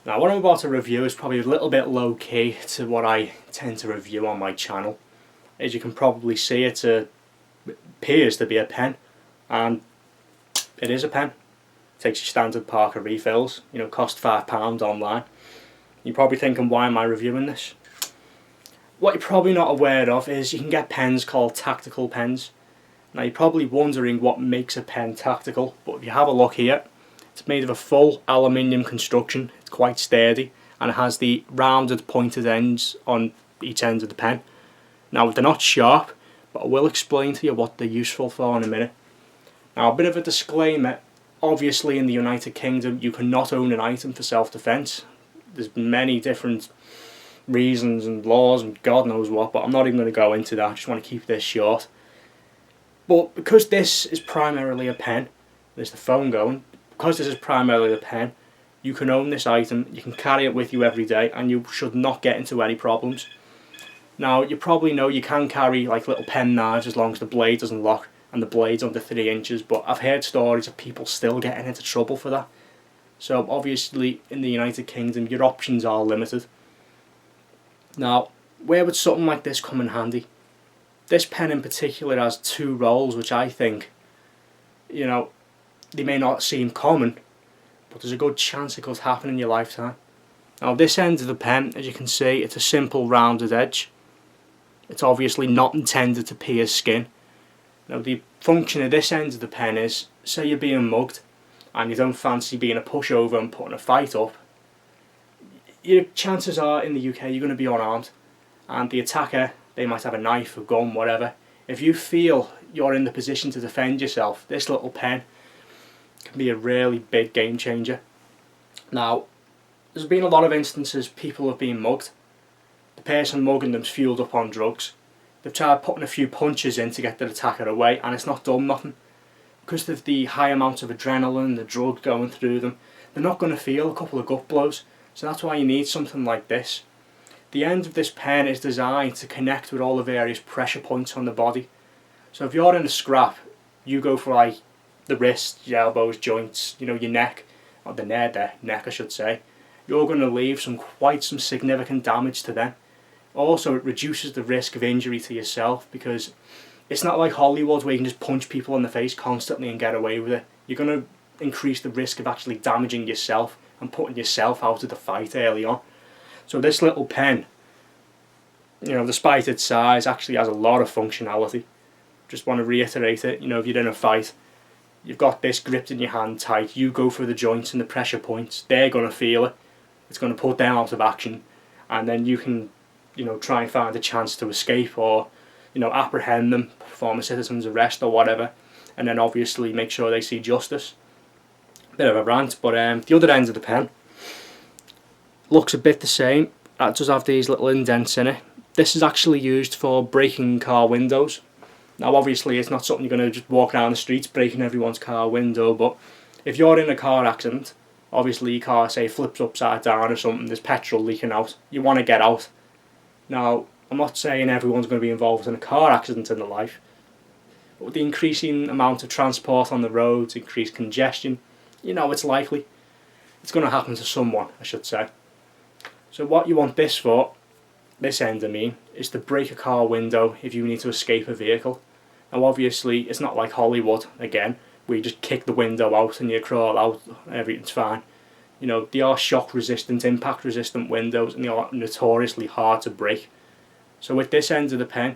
Now what I'm about to review is probably a little bit low key to what I tend to review on my channel. As you can probably see, it appears to be a pen, and it is a pen. It takes your standard Parker refills, cost £5 online. You're probably thinking, why am I reviewing this? What you're probably not aware of is you can get pens called tactical pens. Now you're probably wondering what makes a pen tactical, but if you have a look here, it's made of a full aluminium construction. It's quite sturdy and it has the rounded pointed ends on each end of the pen. Now they're not sharp, but I will explain to you what they're useful for in a minute. Now a bit of a disclaimer, obviously in the United Kingdom you cannot own an item for self-defence. There's many different reasons and laws and God knows what, but I'm not even going to go into that. I just want to keep this short. But because this is primarily a pen, there's the phone going, because this is primarily a pen, you can own this item, you can carry it with you every day, and you should not get into any problems. Now you probably know you can carry like little pen knives as long as the blade doesn't lock and the blade's under 3 inches, but I've heard stories of people still getting into trouble for that. So obviously in the United Kingdom your options are limited. Now where would something like this come in handy? This pen in particular has 2 roles which I think, they may not seem common, but there's a good chance it could happen in your lifetime. Now this end of the pen, as you can see, it's a simple rounded edge. It's obviously not intended to pierce skin. Now the function of this end of the pen is, say you're being mugged and you don't fancy being a pushover and putting a fight up, your chances are in the UK you're going to be unarmed, and the attacker, they might have a knife, a gun, whatever. If you feel you're in the position to defend yourself, this little pen can be a really big game changer. Now, there's been a lot of instances people have been mugged. The person mugging them's fueled up on drugs. They've tried putting a few punches in to get the attacker away and it's not done nothing. Because of the high amount of adrenaline, the drug going through them, they're not going to feel a couple of gut blows. So that's why you need something like this. The end of this pen is designed to connect with all the various pressure points on the body. So if you're in a scrap, you go for like the wrists, your elbows, joints, your neck, or the neck I should say, you're going to leave quite some significant damage to them. Also it reduces the risk of injury to yourself, because it's not like Hollywood where you can just punch people in the face constantly and get away with it. You're going to increase the risk of actually damaging yourself and putting yourself out of the fight early on. So this little pen, despite its size, actually has a lot of functionality. Just want to reiterate it, if you're in a fight, you've got this gripped in your hand tight, you go for the joints and the pressure points, they're going to feel it, it's going to put them out of action, and then you can, try and find a chance to escape or, apprehend them, perform a citizen's arrest or whatever, and then obviously make sure they see justice. Bit of a rant, but the other end of the pen looks a bit the same. It does have these little indents in it. This is actually used for breaking car windows. Now obviously it's not something you're going to just walk around the streets breaking everyone's car window, but if you're in a car accident, obviously your car, say, flips upside down or something, there's petrol leaking out, you want to get out. Now I'm not saying everyone's going to be involved in a car accident in their life, but with the increasing amount of transport on the roads, increased congestion, it's likely. It's going to happen to someone, I should say. So what you want this for, this end is to break a car window if you need to escape a vehicle. Now obviously it's not like Hollywood, again, where you just kick the window out and you crawl out, everything's fine. They are shock resistant, impact resistant windows, and they are notoriously hard to break. So with this end of the pen,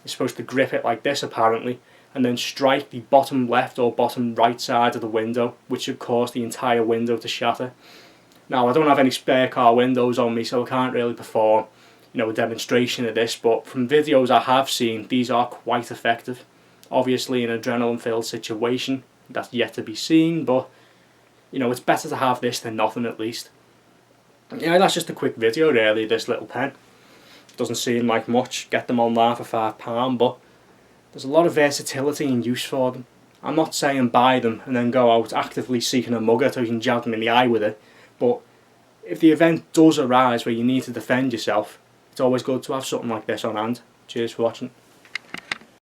you're supposed to grip it like this apparently, and then strike the bottom left or bottom right side of the window, which should cause the entire window to shatter. Now I don't have any spare car windows on me, so I can't really perform a demonstration of this, but from videos I have seen, these are quite effective. Obviously in an adrenaline filled situation, that's yet to be seen, but it's better to have this than nothing at least. That's just a quick video really, this little pen. Doesn't seem like much, get them online for £5, but there's a lot of versatility and use for them. I'm not saying buy them and then go out actively seeking a mugger so you can jab them in the eye with it, but if the event does arise where you need to defend yourself, it's always good to have something like this on hand. Cheers for watching.